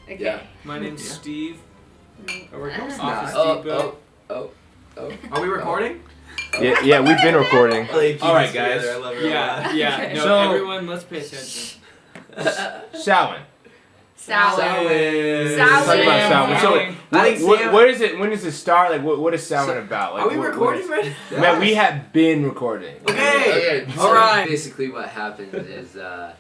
Okay. Yeah. My name's Steve. We're Office Oh. Are we recording? Yeah, we've been recording. All right, guys. I love it. Yeah. No, So- everyone, let's pay attention. Samhain. Samhain. Let's talk about Samhain. So, I think what is it? When does it start? Like, what is Samhain about? Like, Are we recording right now? Man, we have been recording. Okay. So All right. Basically, what happens is a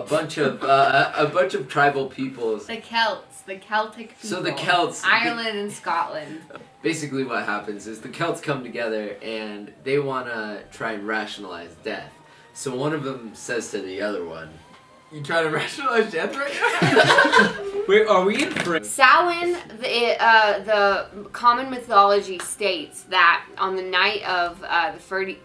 bunch of tribal peoples. The Celts, the Celtic people. So the Celts. Ireland and Scotland. Basically, what happens is the Celts come together and they want to try and rationalize death. So one of them says to the other one, You trying to rationalize death right now? Wait, are we in France? Samhain, the common mythology states that on the night of the Fergie.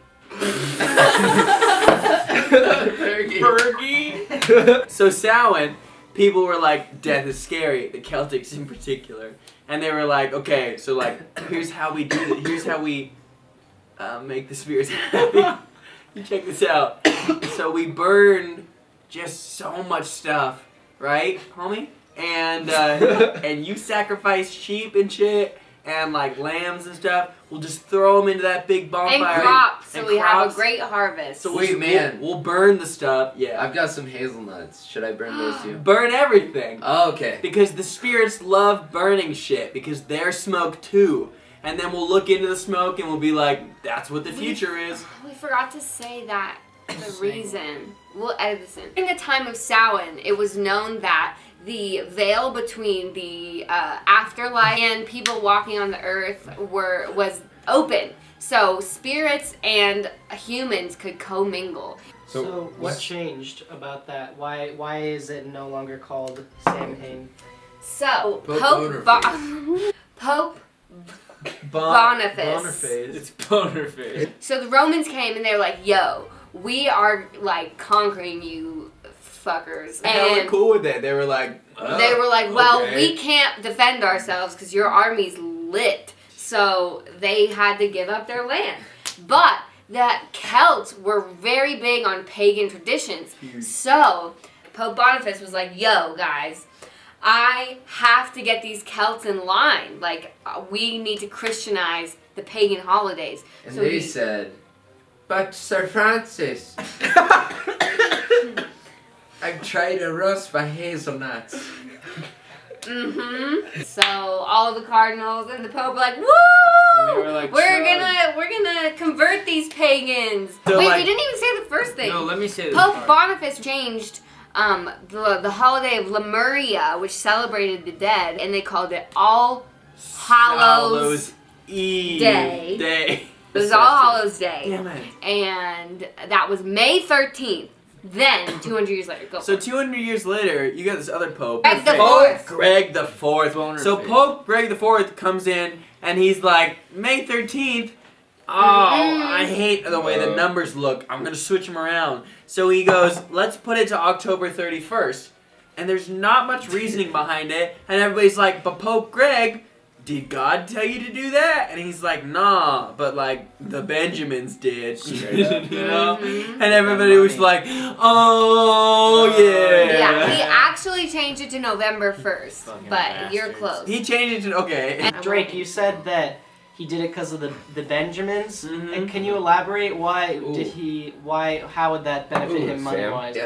So Samhain, people were like, death is scary, the Celtics in particular. And they were like, okay, so like, here's how we do it. Here's how we make the spirits happy. You check this out. So we burn just so much stuff, right, homie? And you sacrifice sheep and shit, and like lambs and stuff. We'll just throw them into that big bonfire. And crops, so and we have a crops. great harvest. So Wait, man. we'll burn the stuff. Yeah, I've got some hazelnuts. Should I burn those too? burn everything. Oh, okay. Because the spirits love burning shit because they're smoke too. And then we'll look into the smoke and we'll be like, that's what the future is. We forgot to say that the reason. We'll edit this in. During the time of Samhain, it was known that the veil between the afterlife and people walking on the earth was open. So spirits and humans could commingle. So what changed about that? Why is it no longer called Samhain? So Pope Pope Boniface. It's boner face. So the Romans came and they were like, yo, we are like conquering you fuckers. And they were cool with it. They were like, They were like, well, okay. we can't defend ourselves because your army's lit. So they had to give up their land. But the Celts were very big on pagan traditions. So Pope Boniface was like, yo, guys, I have to get these Celts in line. Like, we need to Christianize the pagan holidays. And so they said, but Sir Francis, I've tried a roast for hazelnuts. So all of the cardinals and the Pope were like, woo! And they were like, we're gonna convert these pagans. So, Wait, like- we didn't even say the first thing. No, let me say this Pope part. Boniface changed the holiday of Lemuria, which celebrated the dead, and they called it All Hallows Eve Day. It was All Hallows Day. Damn it. And that was May 13th. Then, 200 years later, go. So 200 years later, you got this other pope. Greg the Pope Fourth. Greg the Fourth. Boner So face. Pope Greg the Fourth comes in and he's like, May 13th. Oh, I hate the way the numbers look. I'm gonna switch them around. So he goes, let's put it to October 31st. And there's not much reasoning behind it. And everybody's like, but Pope Greg, did God tell you to do that? And he's like, nah, but like the Benjamins did. You know? And everybody was like, oh yeah. Yeah, he actually changed it to November 1st, but you're close. He changed it to, okay. Drake, you said that he did it because of the Benjamins. Mhm. And can you elaborate why Ooh. how would that benefit Ooh, him money wise?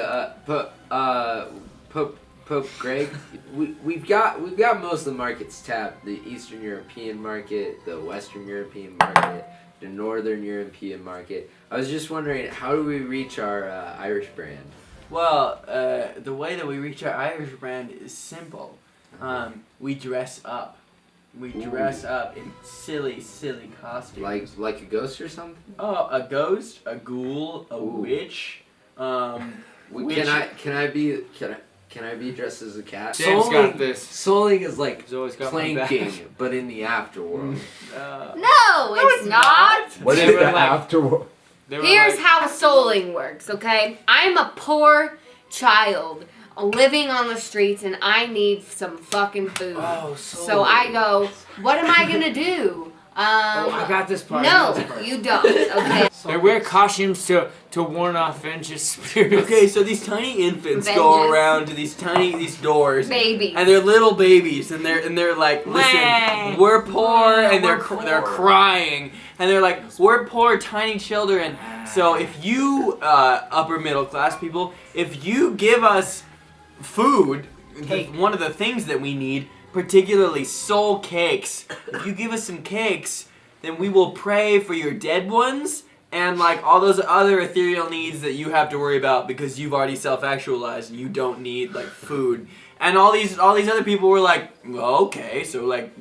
Pope Greg, we've got most of the markets tapped. The Eastern European market, the Western European market, the Northern European market. I was just wondering, how do we reach our Irish brand? Well, the way that we reach our Irish brand is simple. We dress up. We dress up in silly costumes. Like a ghost or something? Oh, a ghost, a ghoul, a witch. Can I be dressed as a cat? James got this. Souling is like He's always got my back. planking, but in the afterworld. No, it's not. What They is were the like- after? They were Here's like, how souling works, okay? I'm a poor child living on the streets and I need some fucking food. Oh, So I go, what am I gonna do? I got this part. No, you don't. Okay. They wear costumes to warn off vengeance spirits. Okay, so these tiny infants go Vengeance. around to these doors. Baby. And they're little babies, and they're like, listen, we're poor, and they're crying, and they're like, we're poor, tiny children. So if you upper middle class people, if you give us food, one of the things that we need, particularly soul cakes, if you give us some cakes, then we will pray for your dead ones. And like all those other ethereal needs that you have to worry about because you've already self-actualized and you don't need like food. And all these other people were like, well, okay, so like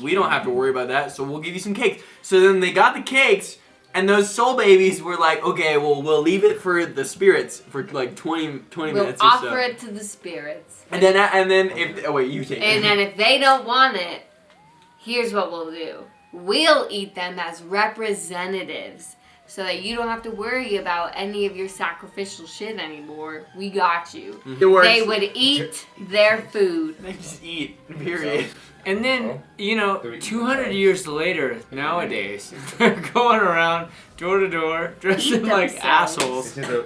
we don't have to worry about that, so we'll give you some cakes. So then they got the cakes, and those soul babies were like, okay, well we'll leave it for the spirits for like 20 minutes or so. We'll offer it to the spirits. And then if you take it. And then if they don't want it, here's what we'll do. We'll eat them as representatives. So that you don't have to worry about any of your sacrificial shit anymore. We got you. It works. They would eat their food. They just eat, period. And then, 200 years later, nowadays, they're going around door to door, dressing like assholes. This is a-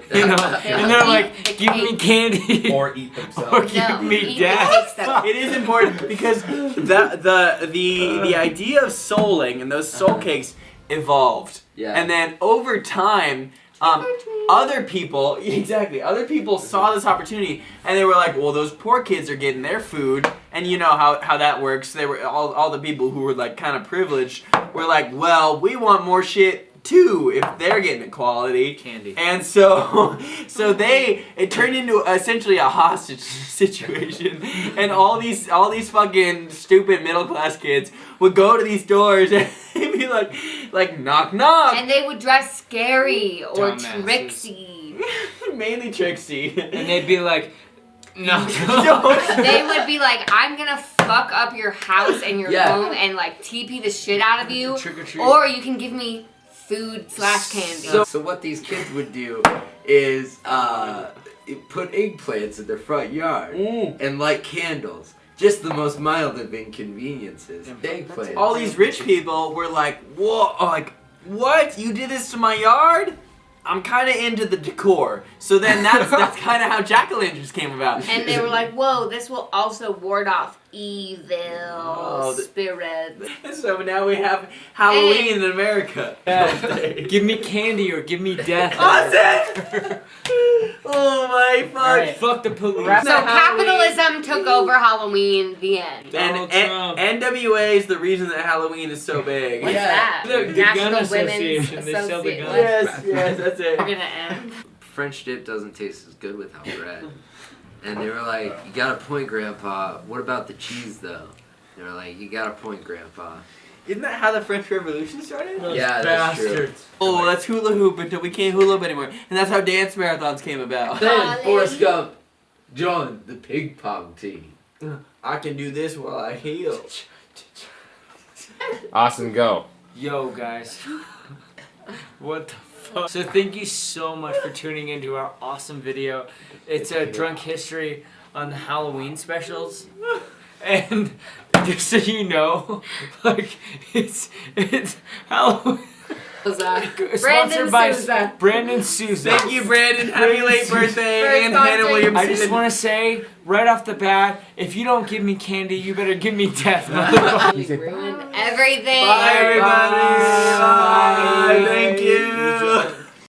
And they're like, Eat the give me cake. candy. or eat Or themselves. give No, me eat the death. cakes that- It is important because the idea of souling and those soul cakes evolved. Yeah. And then over time, other people saw this opportunity and they were like, well, those poor kids are getting their food, and you know how that works. They were all the people who were like kind of privileged were like, well, we want more shit too if they're getting equality. Candy. And so it turned into essentially a hostage situation, and all these fucking stupid middle class kids would go to these doors and they'd be like knock knock. And they would dress scary or Dumbasses. tricksy. Mainly Trixie. And they'd be like, no. They would be like, I'm gonna fuck up your house and your Yeah. home and like TP the shit out of you. Trick or treat. Or you can give me food/candy. So what these kids would do is put eggplants in their front yard and light candles. Just the most mild of inconveniences. Eggplants. All these rich people were like, whoa, like, what? You did this to my yard? I'm kind of into the decor. So then that's kind of how jack-o'-lanterns came about. And they were like, whoa, this will also ward off evil Oh, spirits. So now we have Halloween in America. Give me candy or give me death. Awesome! Oh my fuck. Alright. Fuck the police. Wrap So up capitalism took over Halloween, the end. Donald And Trump. NWA is the reason that Halloween is so big. What's Yeah. that? The Gun National Association, Women's they sell the Association. guns. Yes, that's it. We're gonna end. French dip doesn't taste as good without bread. And they were like, you got a point, Grandpa. What about the cheese, though? They were like, you got a point, Grandpa. Isn't that how the French Revolution started? Those Yeah, that's true. bastards. Oh, that's hula hoop until we can't hula hoop anymore. And that's how dance marathons came about. Then Forrest Gump joined the ping pong team. I can do this while I heal. Austin, go. Yo, guys. What the fuck? So thank you so much for tuning into our awesome video. It's a drunk history on the Halloween specials. And just so you know, like, it's Halloween. Brandon Sponsored by Souza. Brandon Souza. Thank you, Brandon. Happy late birthday, First and Hannah sponsoring- Williamson. I just want to say, right off the bat, if you don't give me candy, you better give me death, motherfucker. We ruined everything. Bye, everybody. Bye. Bye. Thank you.